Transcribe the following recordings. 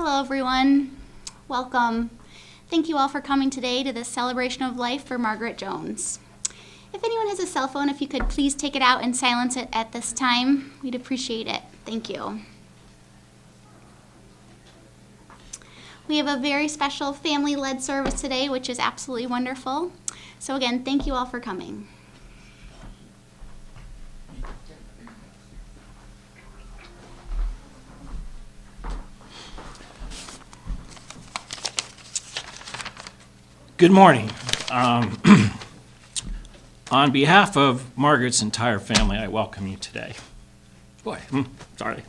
Hello, everyone. Welcome. Thank you all for coming today to this celebration of life for Margaret Jones. If anyone has a cell phone, if you could please take it out and silence it at this time, we'd appreciate it. Thank you. We have a very special family-led service today, which is absolutely wonderful. So again, thank you all for coming. Good morning. On behalf of Margaret's entire family, I welcome you today. Sorry.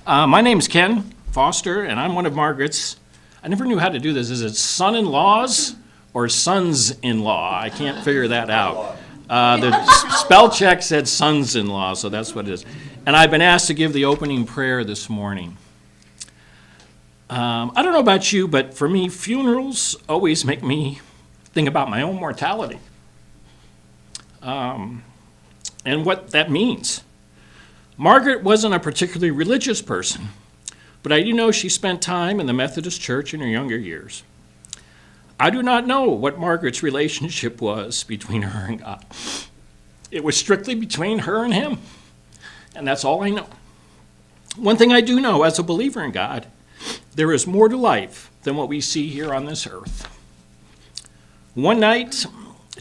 My name's Ken Foster, and I'm one of Margaret's, I never knew how to do this. Is it son-in-laws or sons-in-law? I can't figure that out. The spell check said sons-in-law, so that's what it is. And I've been asked to give the opening prayer this morning. I don't know about you, but for me, funerals always make me think about my own mortality and what that means. Margaret wasn't a particularly religious person, but I do know she spent time in the Methodist Church in her younger years. I do not know what Margaret's relationship was between her and God. It was strictly between her and him, and that's all I know. One thing I do know as a believer in God, there is more to life than what we see here on this earth. One night,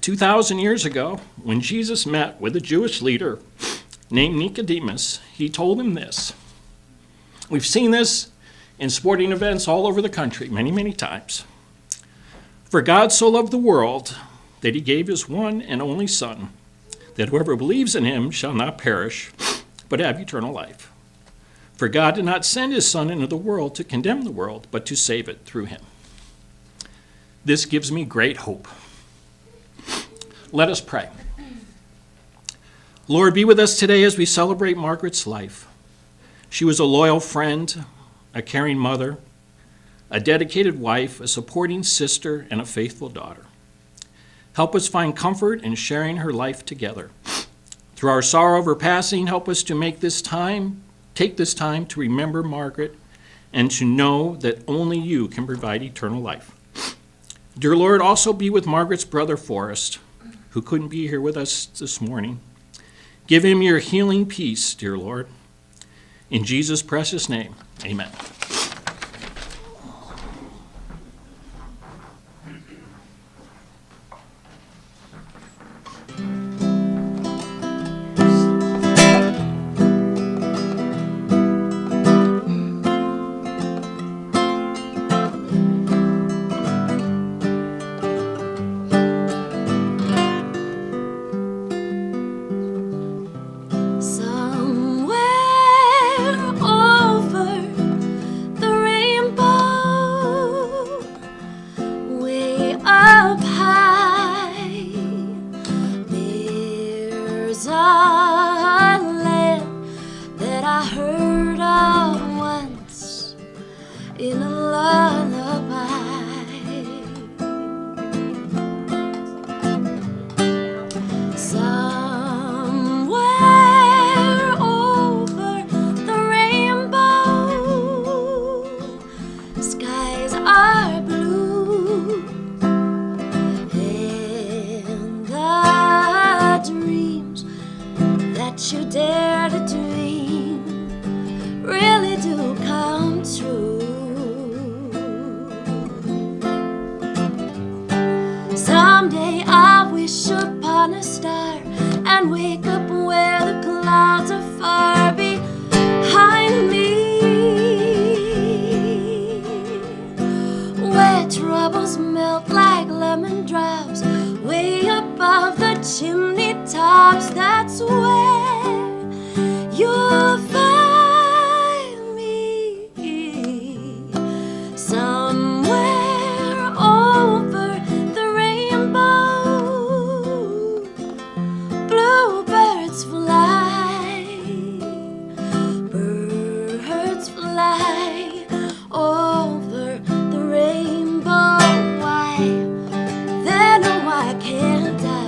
2,000 years ago, when Jesus met with a Jewish leader named Nicodemus, he told him this. We've seen this in sporting events all over the country many, many times. For God so loved the world that he gave his one and only Son, that whoever believes in him shall not perish, but have eternal life. For God did not send his Son into the world to condemn the world, but to save it through him. This gives me great hope. Let us pray. Lord, be with us today as we celebrate Margaret's life. She was a loyal friend, a caring mother, a dedicated wife, a supporting sister, and a faithful daughter. Help us find comfort in sharing her life together. Through our sorrow of her passing, help us to take this time to remember Margaret and to know that only you can provide eternal life. Dear Lord, also be with Margaret's brother Forrest, who couldn't be here with us this morning. Give him your healing peace, dear Lord. In Jesus' precious name, amen. You dare to dream really do come true. Someday I wish upon a star and wake up where the clouds are far behind me, where troubles melt like lemon drops way above the chimney tops. That's where you'll find me, somewhere over the rainbow. Bluebirds fly, birds fly over the rainbow. Why? They know I can't die.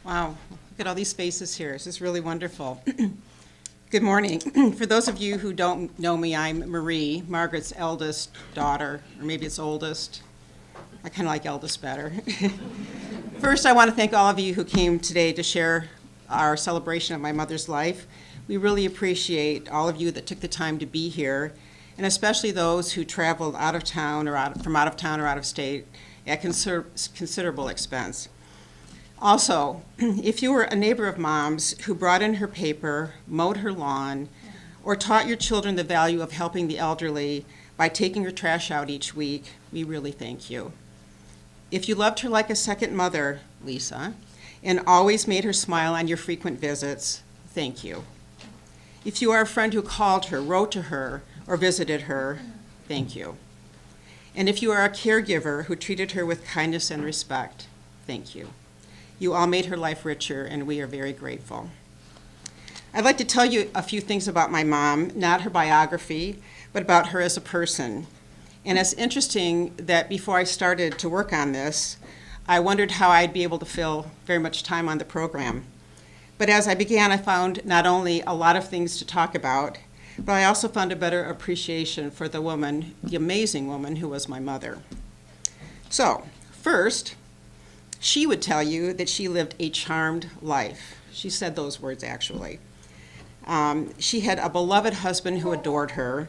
Wow, look at all these faces here. This is really wonderful. Good morning. For those of you who don't know me, I'm Marie, Margaret's eldest daughter, or maybe it's oldest. I kind of like eldest better. First, I want to thank all of you who came today to share our celebration of my mother's life. We really appreciate all of you that took the time to be here, and especially those who traveled out of town or from out of town or out of state at considerable expense. Also, if you were a neighbor of Mom's who brought in her paper, mowed her lawn, or taught your children the value of helping the elderly by taking her trash out each week, we really thank you. If you loved her like a second mother, Lisa, and always made her smile on your frequent visits, thank you. If you are a friend who called her, wrote to her, or visited her, thank you. And if you are a caregiver who treated her with kindness and respect, thank you. You all made her life richer, and we are very grateful. I'd like to tell you a few things about my mom, not her biography, but about her as a person. And it's interesting that before I started to work on this, I wondered how I'd be able to fill very much time on the program. But as I began, I found not only a lot of things to talk about, but I also found a better appreciation for the woman, the amazing woman who was my mother. So, first, she would tell you that she lived a charmed life. She said those words, actually. She had a beloved husband who adored her,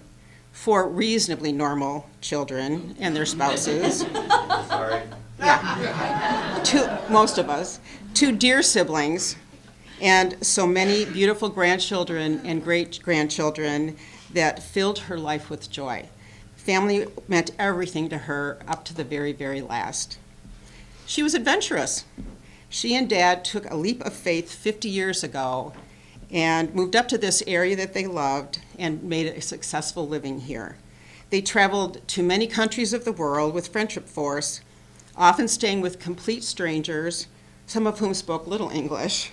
4 reasonably normal children and their spouses. Sorry. Yeah. Most of us. 2 dear siblings, and so many beautiful grandchildren and great-grandchildren that filled her life with joy. Family meant everything to her up to the very, very last. She was adventurous. She and Dad took a leap of faith 50 years ago and moved up to this area that they loved and made a successful living here. They traveled to many countries of the world with friendship force, often staying with complete strangers, some of whom spoke little English.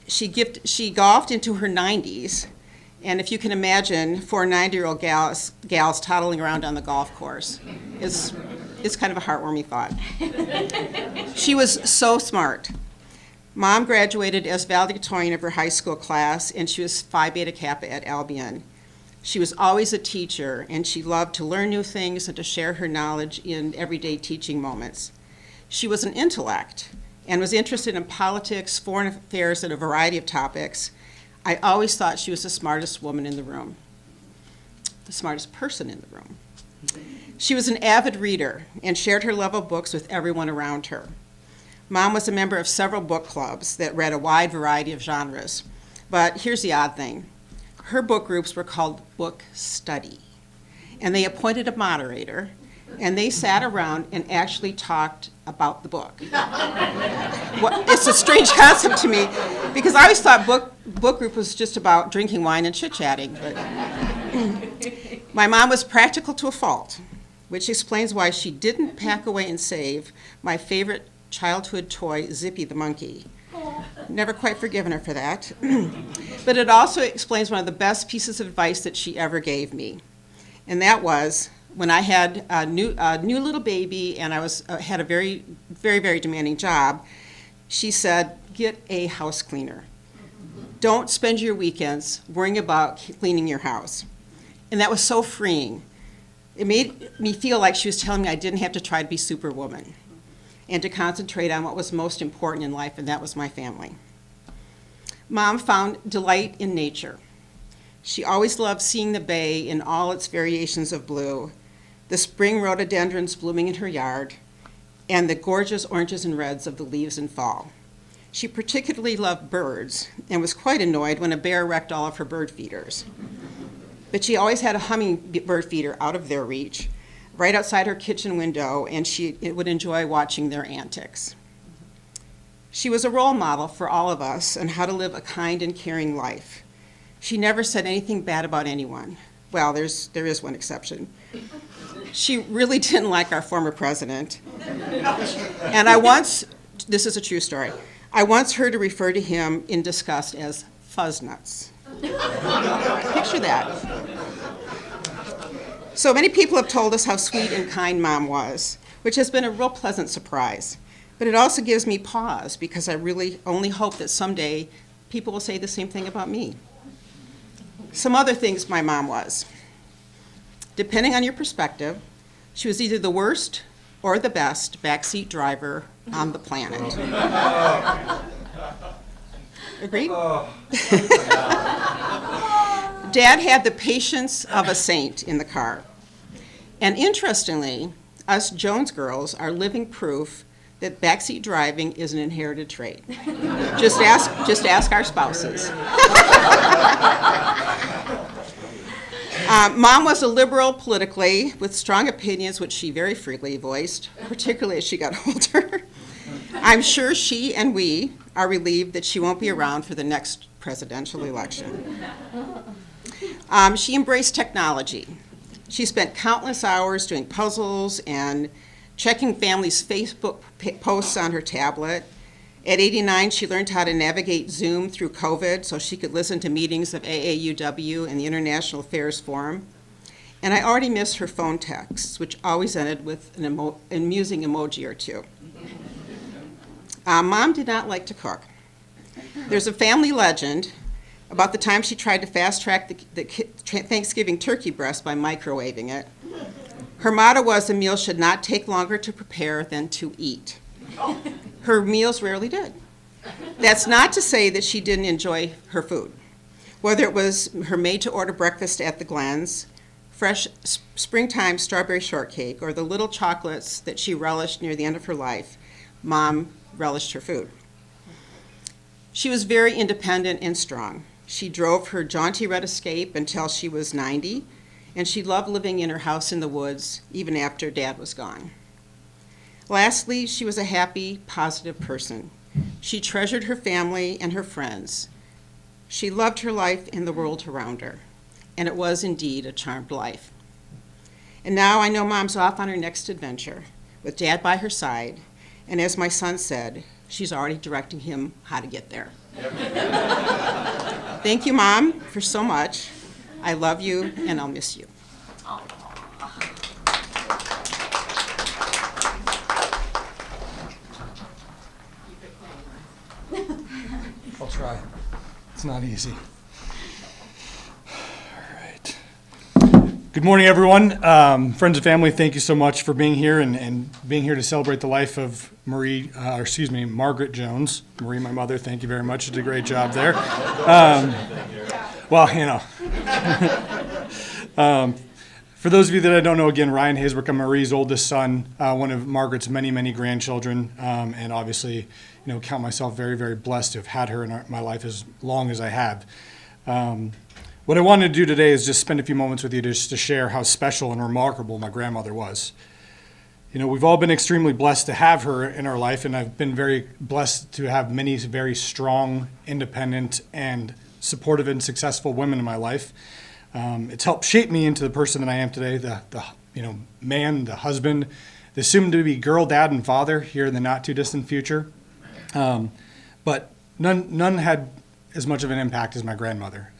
She golfed into her 90s, and if you can imagine 4 90-year-old gals toddling around on the golf course, it's kind of a heartwarming thought. She was so smart. Mom graduated as valedictorian of her high school class, and she was Phi Beta Kappa at Albion. She was always a teacher, and she loved to learn new things and to share her knowledge in everyday teaching moments. She was an intellect and was interested in politics, foreign affairs, and a variety of topics. I always thought she was the smartest woman in the room, the smartest person in the room. She was an avid reader and shared her love of books with everyone around her. Mom was a member of several book clubs that read a wide variety of genres. But here's the odd thing. Her book groups were called book study. And they appointed a moderator, and they sat around and actually talked about the book. It's a strange concept to me, because I always thought book group was just about drinking wine and chit-chatting. But my mom was practical to a fault, which explains why she didn't pack away and save my favorite childhood toy, Zippy the monkey. Never quite forgiven her for that. But it also explains one of the best pieces of advice that she ever gave me. And that was when I had a new little baby and I had a very, very, very demanding job. She said, get a house cleaner. Don't spend your weekends worrying about cleaning your house. And that was so freeing. It made me feel like she was telling me I didn't have to try to be Superwoman and to concentrate on what was most important in life, and that was my family. Mom found delight in nature. She always loved seeing the bay in all its variations of blue, the spring rhododendrons blooming in her yard, and the gorgeous oranges and reds of the leaves in fall. She particularly loved birds and was quite annoyed when a bear wrecked all of her bird feeders. But she always had a hummingbird feeder out of their reach, right outside her kitchen window, and she would enjoy watching their antics. She was a role model for all of us on how to live a kind and caring life. She never said anything bad about anyone. Well, there is one exception. She really didn't like our former president. And this is a true story, I once heard her refer to him in disgust as fuzznuts. Picture that. So many people have told us how sweet and kind Mom was, which has been a real pleasant surprise. But it also gives me pause because I really only hope that someday people will say the same thing about me. Some other things my mom was. Depending on your perspective, she was either the worst or the best backseat driver on the planet. Agreed? Dad had the patience of a saint in the car. And interestingly, us Jones girls are living proof that backseat driving is an inherited trait. Just ask our spouses. Mom was a liberal politically, with strong opinions which she very freely voiced, particularly as she got older. I'm sure she and we are relieved that she won't be around for the next presidential election. She embraced technology. She spent countless hours doing puzzles and checking families' Facebook posts on her tablet. At 89, she learned how to navigate Zoom through COVID so she could listen to meetings of AAUW and the International Affairs Forum. And I already miss her phone texts, which always ended with an amusing emoji or two. Mom did not like to cook. There's a family legend about the time she tried to fast-track the Thanksgiving turkey breast by microwaving it. Her motto was the meal should not take longer to prepare than to eat. Her meals rarely did. That's not to say that she didn't enjoy her food. Whether it was her made-to-order breakfast at the Glens, fresh springtime strawberry shortcake, or the little chocolates that she relished near the end of her life, Mom relished her food. She was very independent and strong. She drove her jaunty red Escape until she was 90, and she loved living in her house in the woods even after Dad was gone. Lastly, she was a happy, positive person. She treasured her family and her friends. She loved her life and the world around her, and it was indeed a charmed life. And now I know Mom's off on her next adventure, with Dad by her side, and as my son said, she's already directing him how to get there. Thank you, Mom, for so much. I love you, and I'll miss you. I'll try. It's not easy. All right. Good morning, everyone. Friends and family, thank you so much for being here and being here to celebrate the life of Margaret Jones. Marie, my mother, thank you very much. You did a great job there. Well, you know. For those of you that I don't know, again, Ryan Haysbrook, I'm Marie's oldest son, one of Margaret's many, many grandchildren, and obviously, count myself very, very blessed to have had her in my life as long as I have. What I wanted to do today is just spend a few moments with you just to share how special and remarkable my grandmother was. We've all been extremely blessed to have her in our life, and I've been very blessed to have many very strong, independent, and supportive and successful women in my life. It's helped shape me into the person that I am today, the man, the husband, the soon-to-be girl, dad, and father here in the not-too-distant future. But none had as much of an impact as my grandmother.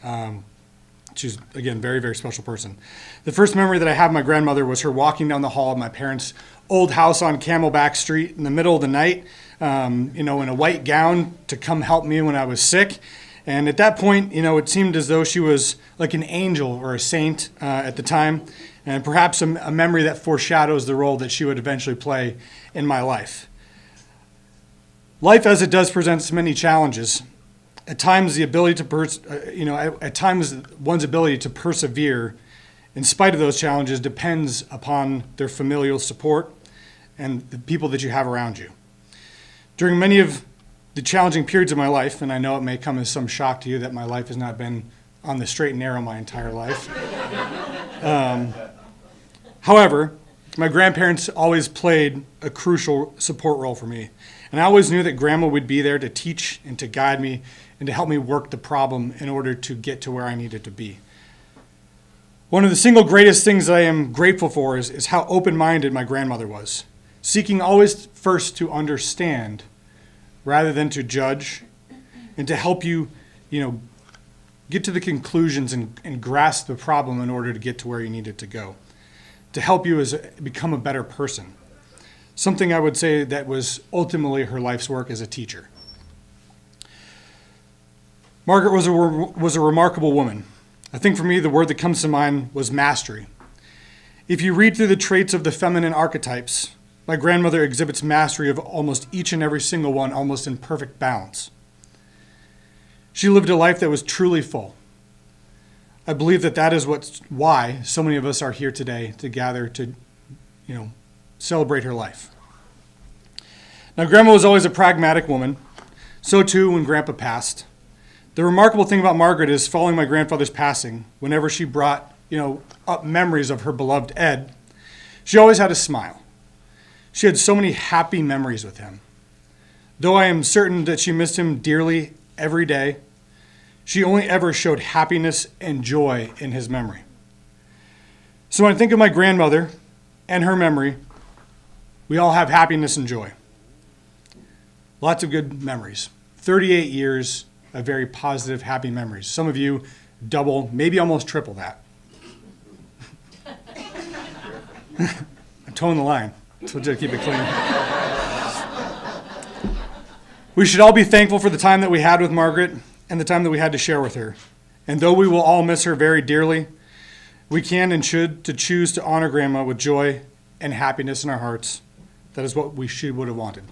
She's, again, very, very special person. The first memory that I have of my grandmother was her walking down the hall of my parents' old house on Camelback Street in the middle of the night, in a white gown to come help me when I was sick. And at that point, it seemed as though she was like an angel or a saint at the time, and perhaps a memory that foreshadows the role that she would eventually play in my life. Life, as it does, presents many challenges. At times, one's ability to persevere in spite of those challenges depends upon their familial support and the people that you have around you. During many of the challenging periods of my life, and I know it may come as some shock to you that my life has not been on the straight and narrow my entire life. However, my grandparents always played a crucial support role for me. And I always knew that Grandma would be there to teach and to guide me and to help me work the problem in order to get to where I needed to be. One of the single greatest things that I am grateful for is how open-minded my grandmother was, seeking always first to understand rather than to judge, and to help you, get to the conclusions and grasp the problem in order to get to where you needed to go, to help you become a better person. something I would say that was ultimately her life's work as a teacher. Margaret was a remarkable woman. I think for me, the word that comes to mind was mastery. If you read through the traits of the feminine archetypes, my grandmother exhibits mastery of almost each and every single one, almost in perfect balance. She lived a life that was truly full. I believe that is why so many of us are here today to gather to, celebrate her life. Now, Grandma was always a pragmatic woman. So too when Grandpa passed. The remarkable thing about Margaret is following my grandfather's passing, whenever she brought, up memories of her beloved Ed, she always had a smile. She had so many happy memories with him. Though I am certain that she missed him dearly every day, she only ever showed happiness and joy in his memory. So when I think of my grandmother and her memory, we all have happiness and joy. Lots of good memories. 38 years of very positive, happy memories. Some of you double, maybe almost triple that. I'm towing the line, so just keep it clean. We should all be thankful for the time that we had with Margaret and the time that we had to share with her. And though we will all miss her very dearly, we can and should to choose to honor Grandma with joy and happiness in our hearts. That is what she would have wanted.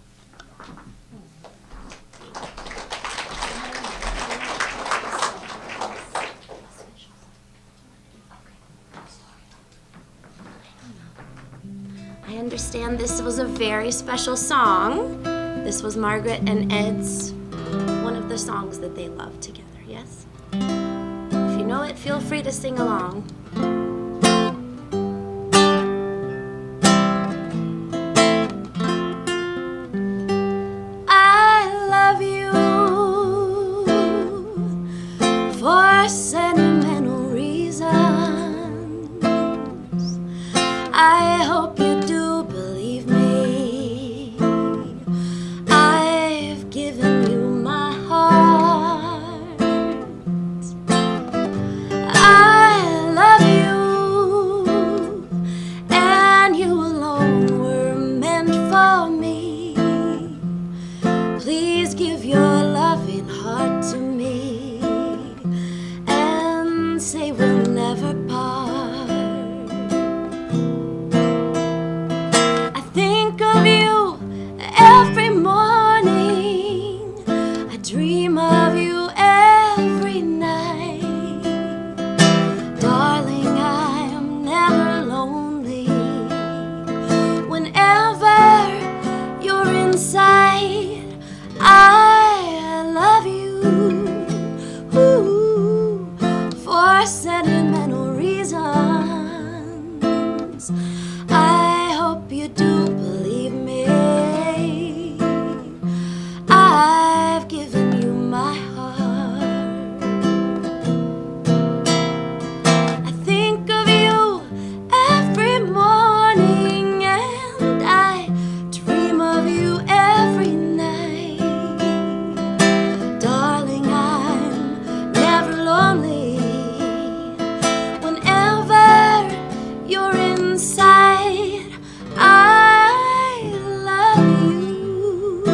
I understand this was a very special song. This was Margaret and Ed's, one of the songs that they love together, yes? If you know it, feel free to sing along. I love you for sentimental reasons. I hope you do believe me. I've given you my heart. I love you, and you alone were meant for me. Please give your loving heart to me and say we'll never part. Think of you every morning. I dream of you every night. Darling, I am never lonely. Whenever you're inside, I love you. Ooh, for sentimental reasons. I hope you do believe me. I've given you my heart. I think of you every morning, and I dream of you every night. Darling, I'm never lonely. Whenever you're inside, I love you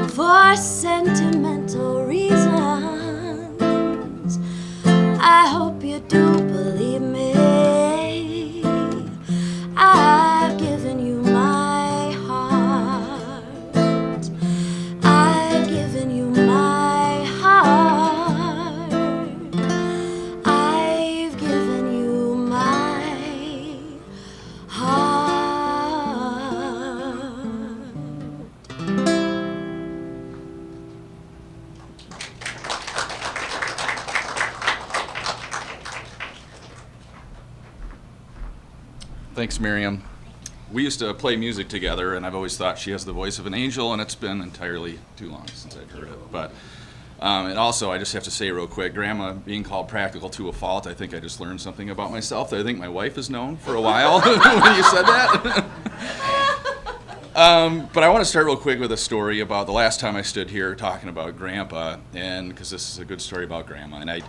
for sentimental reasons. I hope you do believe me. I've given you my heart. I've given you my heart. I've given you my heart. Thanks, Miriam. We used to play music together, and I've always thought she has the voice of an angel, and it's been entirely too long since I've heard it. But and also, I just have to say real quick, Grandma being called practical to a fault, I think I just learned something about myself that I think my wife has known for a while when you said that. But I want to start real quick with a story about the last time I stood here talking about Grandpa, and because this is a good story about Grandma. And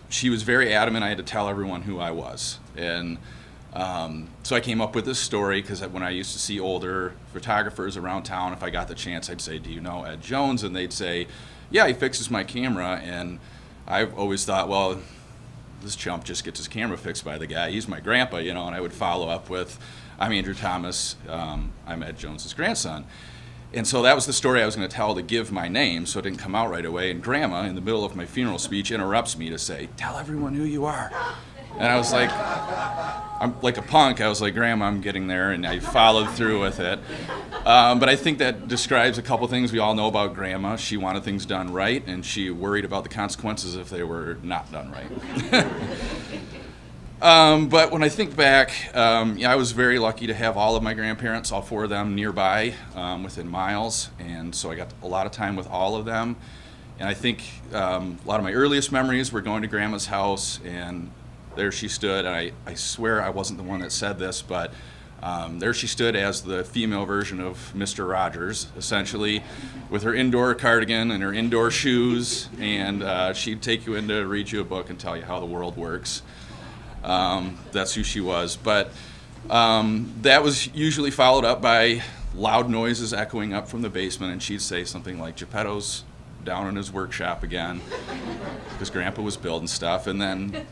she was very adamant I had to tell everyone who I was. And So I came up with this story because when I used to see older photographers around town, if I got the chance, I'd say, "Do you know Ed Jones?" And they'd say, "Yeah, he fixes my camera." And I've always thought, well, this chump just gets his camera fixed by the guy. He's my grandpa, and I would follow up with, "I'm Andrew Thomas. I'm Ed Jones's grandson." And so that was the story I was going to tell to give my name, so it didn't come out right away. And Grandma, in the middle of my funeral speech, interrupts me to say, "Tell everyone who you are." And I was like, I'm like a punk. I was like, "Grandma, I'm getting there," and I followed through with it. But I think that describes a couple things we all know about Grandma. She wanted things done right, and she worried about the consequences if they were not done right. But when I think back, I was very lucky to have all of my grandparents, all 4 of them, nearby, within miles, and so I got a lot of time with all of them. And I think a lot of my earliest memories were going to Grandma's house, and there she stood, and I swear I wasn't the one that said this, but there she stood as the female version of Mr. Rogers, essentially, with her indoor cardigan and her indoor shoes, and she'd take you in to read you a book and tell you how the world works. That's who she was. But that was usually followed up by loud noises echoing up from the basement, and she'd say something like, "Geppetto's down in his workshop again," because Grandpa was building stuff. And then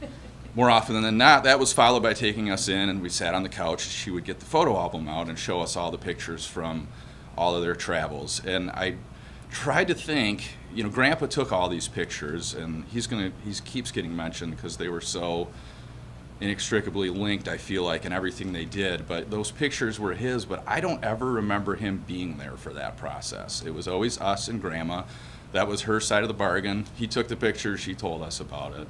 more often than not, that was followed by taking us in, and we sat on the couch. She would get the photo album out and show us all the pictures from all of their travels. And I tried to think, Grandpa took all these pictures, and he keeps getting mentioned because they were so inextricably linked, I feel like, in everything they did. But those pictures were his, but I don't ever remember him being there for that process. It was always us and Grandma. That was her side of the bargain. He took the pictures, she told us about it.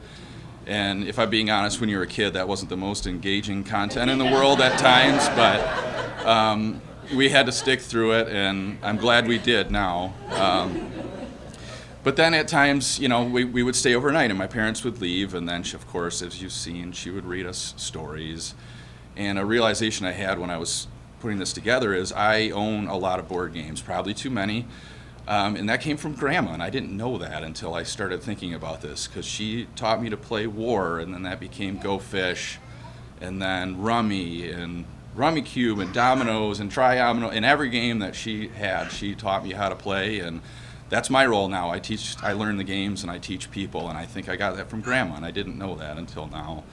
And if I'm being honest, when you were a kid, that wasn't the most engaging content in the world at times, but we had to stick through it, and I'm glad we did now. But then at times, we would stay overnight, and my parents would leave, and then, of course, as you've seen, she would read us stories. And a realization I had when I was putting this together is I own a lot of board games, probably too many. And that came from Grandma, and I didn't know that until I started thinking about this, because she taught me to play War, and then that became Go Fish, and then Rummy, and Rummy Cube, and Dominoes, and Tri-Domino, and every game that she had, she taught me how to play, and that's my role now. I learn the games, and I teach people, and I think I got that from Grandma, and I didn't know that until now.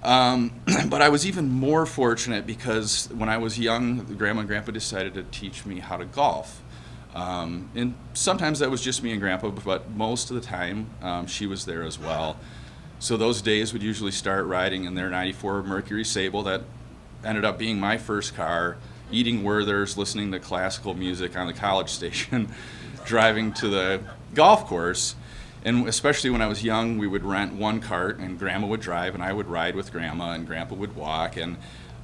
But I was even more fortunate because when I was young, Grandma and Grandpa decided to teach me how to golf. And sometimes that was just me and Grandpa, but most of the time she was there as well. So those days would usually start riding in their 94 Mercury Sable that ended up being my first car, eating Werther's, listening to classical music on the College Station, driving to the golf course. And especially when I was young, we would rent one cart, and Grandma would drive, and I would ride with Grandma, and Grandpa would walk. And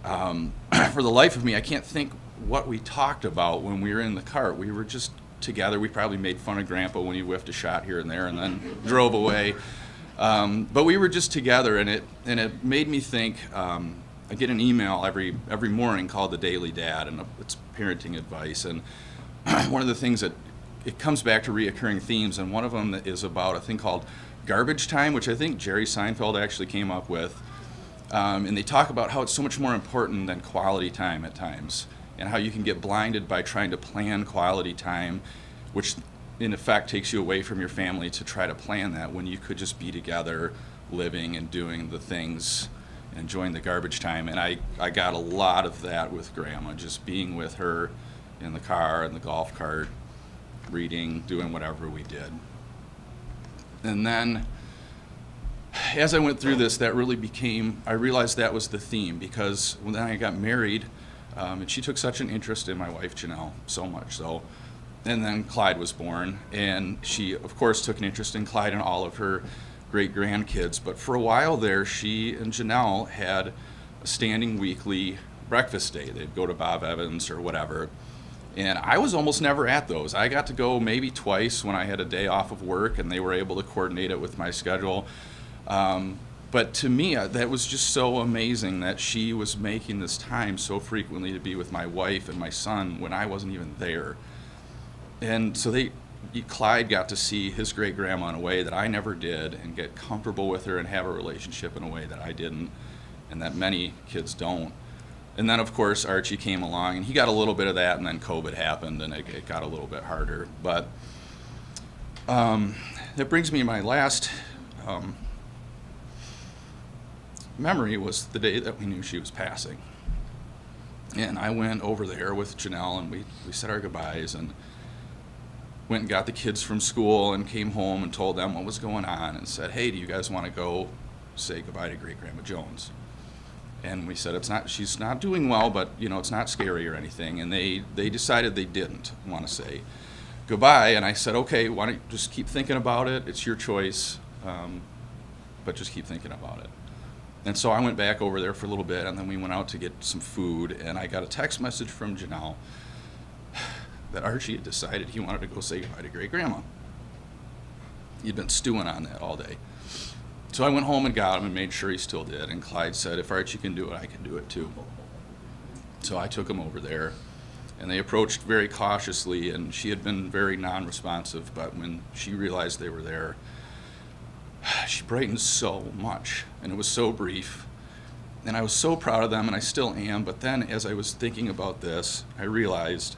for the life of me, I can't think what we talked about when we were in the cart. We were just together. We probably made fun of Grandpa when he whiffed a shot here and there and then drove away. But we were just together, and it made me think. I get an email every morning called the Daily Dad, and it's parenting advice. And one of the things that it comes back to reoccurring themes, and one of them is about a thing called garbage time, which I think Jerry Seinfeld actually came up with. And they talk about how it's so much more important than quality time at times, and how you can get blinded by trying to plan quality time, which in effect takes you away from your family to try to plan that when you could just be together, living and doing the things, enjoying the garbage time. And I got a lot of that with Grandma, just being with her in the car, in the golf cart, reading, doing whatever we did. And then as I went through this, that really I realized that was the theme, because when I got married, and she took such an interest in my wife, Janelle, so much so. And then Clyde was born, and she, of course, took an interest in Clyde and all of her great-grandkids. But for a while there, she and Janelle had a standing weekly breakfast date. They'd go to Bob Evans or whatever. And I was almost never at those. I got to go maybe twice when I had a day off of work, and they were able to coordinate it with my schedule. But to me, that was just so amazing that she was making this time so frequently to be with my wife and my son when I wasn't even there. And so Clyde got to see his great-grandma in a way that I never did, and get comfortable with her and have a relationship in a way that I didn't. and that many kids don't. And then, of course, Archie came along, and he got a little bit of that, and then COVID happened, and it got a little bit harder. But that brings me to my last memory was the day that we knew she was passing. And I went over there with Janelle, and we said our goodbyes, and went and got the kids from school and came home and told them what was going on and said, hey, do you guys want to go say goodbye to Great Grandma Jones? And we said, she's not doing well, but it's not scary or anything. And they decided they didn't want to say goodbye. And I said, okay, why don't you just keep thinking about it? It's your choice, but just keep thinking about it. And so I went back over there for a little bit, and then we went out to get some food, and I got a text message from Janelle that Archie had decided he wanted to go say goodbye to Great Grandma. He'd been stewing on that all day. So I went home and got him and made sure he still did, and Clyde said, if Archie can do it, I can do it too. So I took him over there, and they approached very cautiously, and she had been very non-responsive, but when she realized they were there, she brightened so much, and it was so brief. And I was so proud of them, and I still am, but then as I was thinking about this, I realized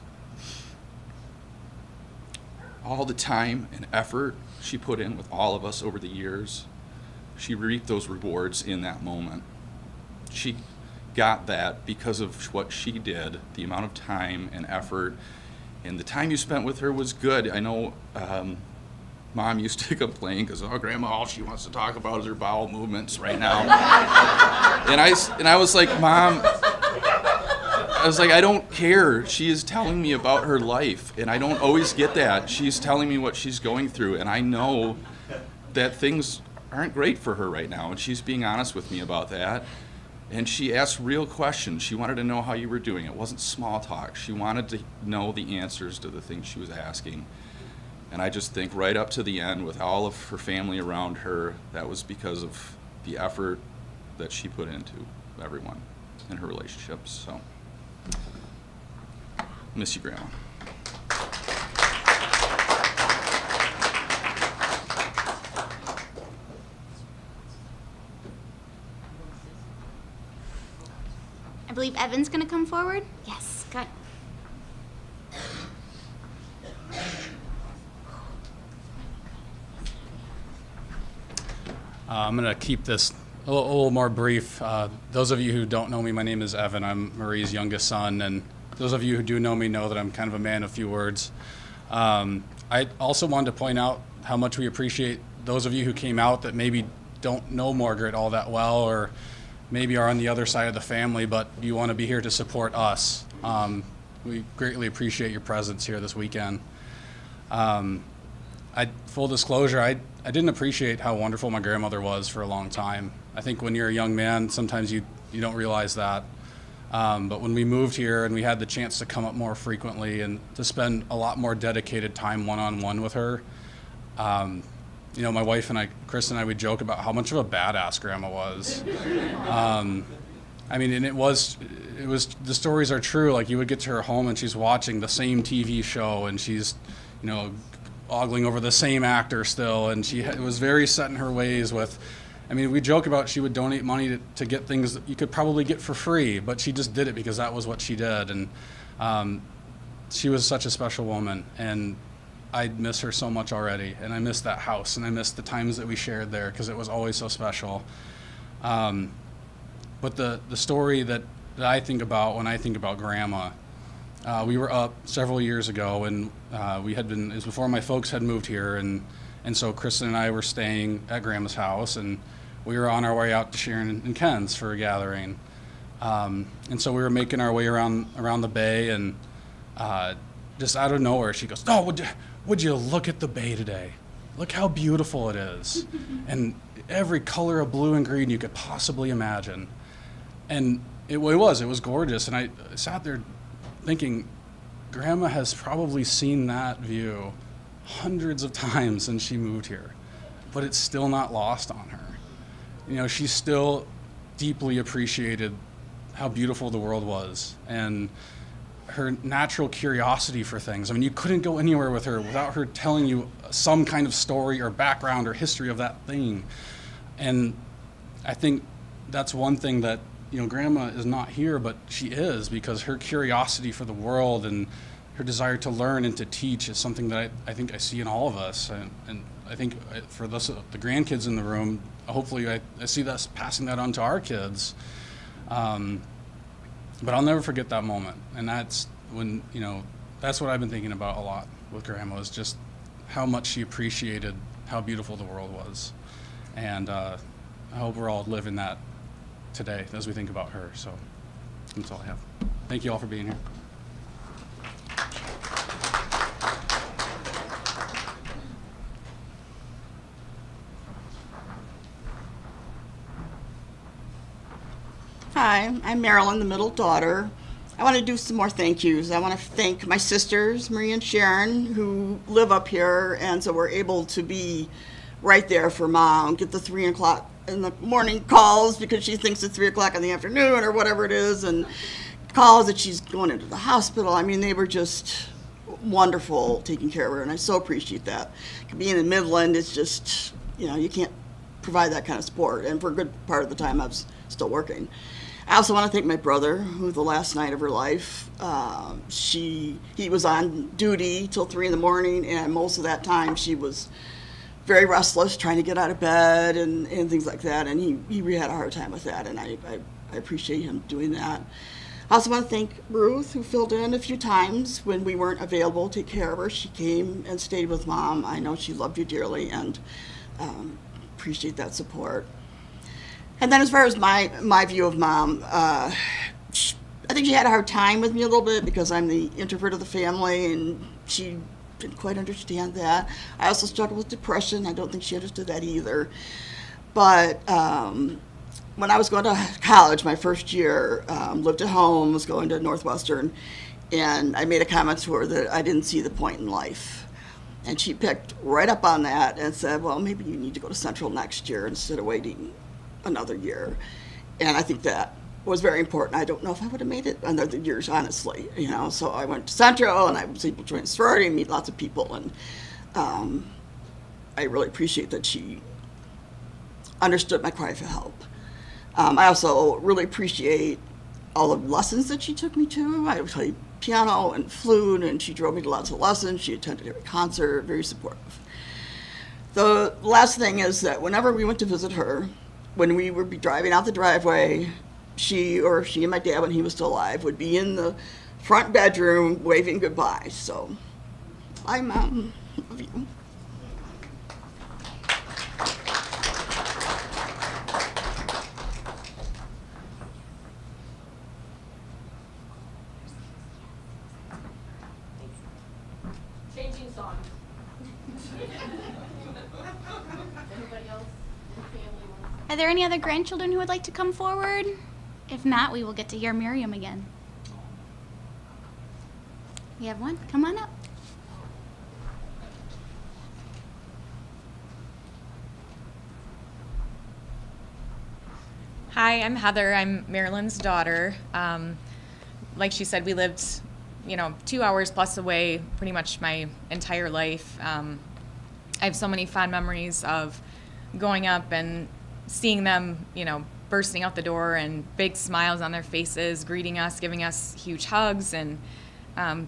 all the time and effort she put in with all of us over the years, she reaped those rewards in that moment. She got that because of what she did, the amount of time and effort, and the time you spent with her was good. I know Mom used to complain because, Grandma, all she wants to talk about is her bowel movements right now. and I was like, Mom, I don't care. She is telling me about her life, and I don't always get that. She's telling me what she's going through, and I know that things aren't great for her right now, and she's being honest with me about that. And she asked real questions. She wanted to know how you were doing. It wasn't small talk. She wanted to know the answers to the things she was asking. And I just think right up to the end, with all of her family around her, that was because of the effort that she put into everyone in her relationships. So, miss you, Grandma. I believe Evan's going to come forward. Yes, good. I'm going to keep this a little more brief. Those of you who don't know me, my name is Evan. I'm Marie's youngest son, and those of you who do know me know that I'm kind of a man of few words. I also wanted to point out how much we appreciate those of you who came out that maybe don't know Margaret all that well, or maybe are on the other side of the family, but you want to be here to support us. We greatly appreciate your presence here this weekend. Full disclosure, I didn't appreciate how wonderful my grandmother was for a long time. I think when you're a young man, sometimes you don't realize that. But when we moved here and we had the chance to come up more frequently and to spend a lot more dedicated time one-on-one with her, my wife and I, Chris and I, would joke about how much of a badass Grandma was. And it was, the stories are true. Like, you would get to her home and she's watching the same TV show, and she's, ogling over the same actor still, and she was very set in her ways with, we joke about she would donate money to get things that you could probably get for free, but she just did it because that was what she did. And she was such a special woman, and I miss her so much already, and I miss that house, and I miss the times that we shared there because it was always so special. But the story that I think about when I think about Grandma, we were up several years ago, and it was before my folks had moved here, and so Kristen and I were staying at Grandma's house, and we were on our way out to Sharon and Ken's for a gathering. And so we were making our way around the bay, and just out of nowhere, she goes, "Oh, would you look at the bay today? Look how beautiful it is." And every color of blue and green you could possibly imagine. And it was gorgeous. And I sat there thinking, Grandma has probably seen that view hundreds of times since she moved here, but it's still not lost on her. She still deeply appreciated how beautiful the world was, and her natural curiosity for things. You couldn't go anywhere with her without her telling you some kind of story or background or history of that thing. And I think that's one thing that Grandma is not here, but she is, because her curiosity for the world and her desire to learn and to teach is something that I think I see in all of us. And I think for the grandkids in the room, hopefully I see us passing that on to our kids. But I'll never forget that moment. And that's when, that's what I've been thinking about a lot with Grandma, is just how much she appreciated how beautiful the world was. And I hope we're all living that today as we think about her. So that's all I have. Thank you all for being here. Hi, I'm Marilyn, the middle daughter. I want to do some more thank yous. I want to thank my sisters, Marie and Sharon, who live up here, and so we're able to be right there for Mom, get the 3 o'clock in the morning calls because she thinks it's 3 o'clock in the afternoon or whatever it is, and calls that she's going into the hospital. I mean, they were just wonderful taking care of her, and I so appreciate that. Being in Midland, it's just, you can't provide that kind of support, and for a good part of the time I was still working. I also want to thank my brother, who the last night of her life, he was on duty till 3 in the morning, and most of that time she was very restless, trying to get out of bed and things like that, and he had a hard time with that, and I appreciate him doing that. I also want to thank Ruth, who filled in a few times when we weren't available to take care of her. She came and stayed with Mom. I know she loved you dearly, and appreciate that support. And then as far as my view of Mom, I think she had a hard time with me a little bit because I'm the introvert of the family, and she didn't quite understand that. I also struggled with depression. I don't think she understood that either. But when I was going to college, my first year, lived at home, was going to Northwestern, and I made a comment to her that I didn't see the point in life. And she picked right up on that and said, well, maybe you need to go to Central next year instead of waiting another year. And I think that was very important. I don't know if I would have made it another years, honestly. So I went to Central, and I was able to join a sorority and meet lots of people. And I really appreciate that she understood my cry for help. I also really appreciate all the lessons that she took me to. I played piano and flute, and she drove me to lots of lessons. She attended every concert, very supportive. The last thing is that whenever we went to visit her, when we would be driving out the driveway, she and my dad, when he was still alive, would be in the front bedroom waving goodbye. So, bye, Mom. Love you. Changing songs. Anybody else in the family wants? Are there any other grandchildren who would like to come forward? If not, we will get to hear Miriam again. We have one. Come on up. Hi, I'm Heather. I'm Marilyn's daughter. Like she said, we lived, 2 hours plus away pretty much my entire life. I have so many fond memories of going up and seeing them, bursting out the door and big smiles on their faces, greeting us, giving us huge hugs. And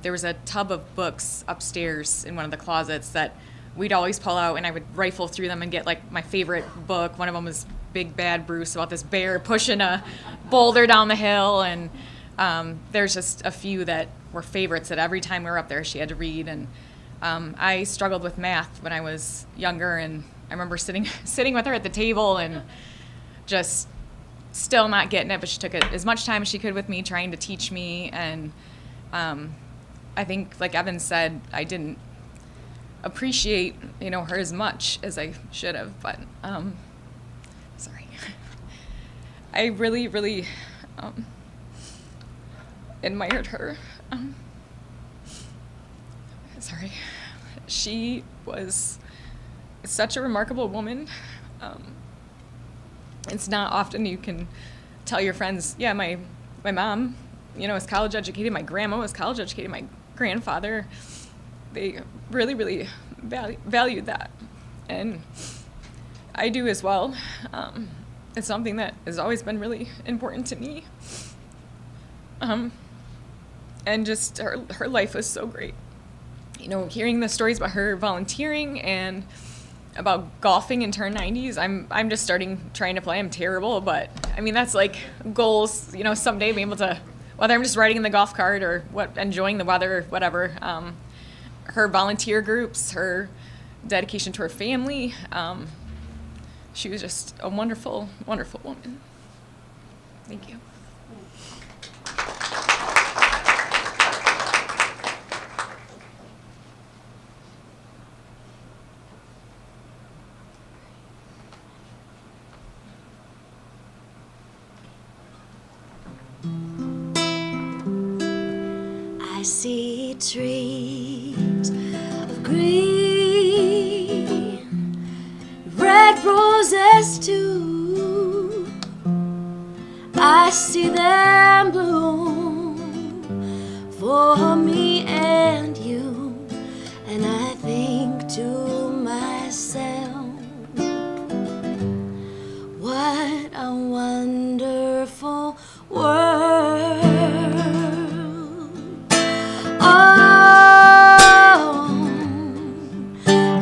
there was a tub of books upstairs in one of the closets that we'd always pull out, and I would rifle through them and get my favorite book. One of them was Big Bad Bruce, about this bear pushing a boulder down the hill. And there's just a few that were favorites that every time we were up there she had to read. And I struggled with math when I was younger, and I remember sitting with her at the table and just still not getting it, but she took as much time as she could with me, trying to teach me. And I think, like Evan said, I didn't appreciate her as much as I should have. But sorry, I really, really admired her. Sorry, she was such a remarkable woman. It's not often you can tell your friends, yeah, my mom, is college educated, my grandma was college educated, my grandfather. They really, really valued that. And I do as well. it's something that has always been really important to me. And just her life was so great. You know, hearing the stories about her volunteering and about golfing into her 90s, I'm just trying to play. I'm terrible, but I mean, that's like goals, you know, someday being able to, whether I'm just riding in the golf cart or enjoying the weather or whatever. Her volunteer groups, her dedication to her family, she was just a wonderful, wonderful woman. Thank you. I see trees of green, red roses too. I see them bloom for me and you, and I think to myself, what a wonderful world.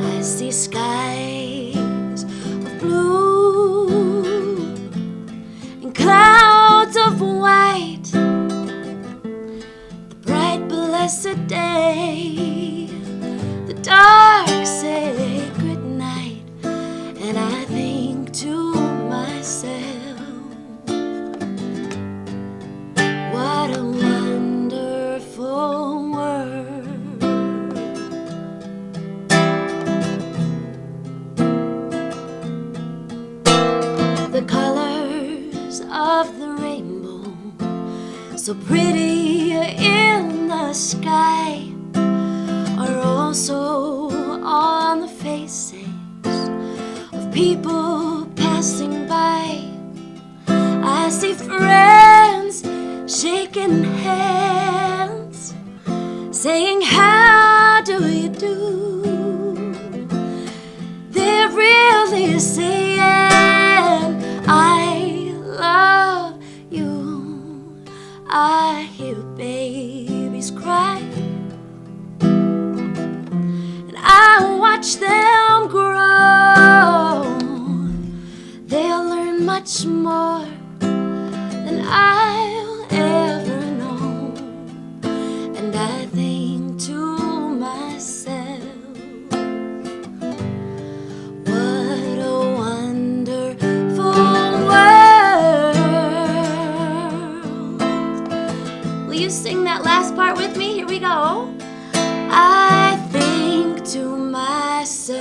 I see skies of blue and clouds of white, the bright blessed day, the dark sacred night, and I think to myself, what a wonderful world. The colors of the rainbow, so pretty in the sky, are also on the faces of people passing by. I see friends shaking hands, saying, how do you do? They're really saying, I love you. I hear babies cry, and I watch them grow. They'll learn much more than I'll ever know, and I think to myself, what a wonderful world. Will you sing that last part with me? Here we go. I think to myself,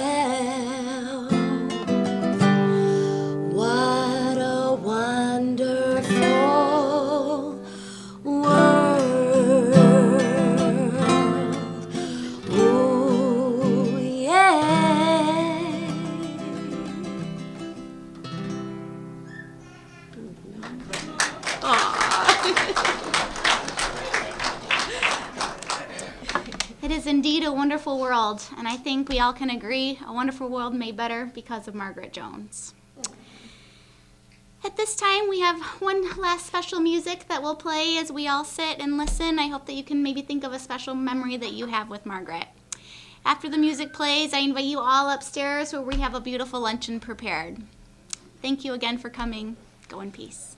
what a wonderful world. Oh, yeah. It is indeed a wonderful world, and I think we all can agree a wonderful world made better because of Margaret Jones. At this time, we have one last special music that will play as we all sit and listen. I hope that you can maybe think of a special memory that you have with Margaret. After the music plays, I invite you all upstairs where we have a beautiful luncheon prepared. Thank you again for coming. Go in peace.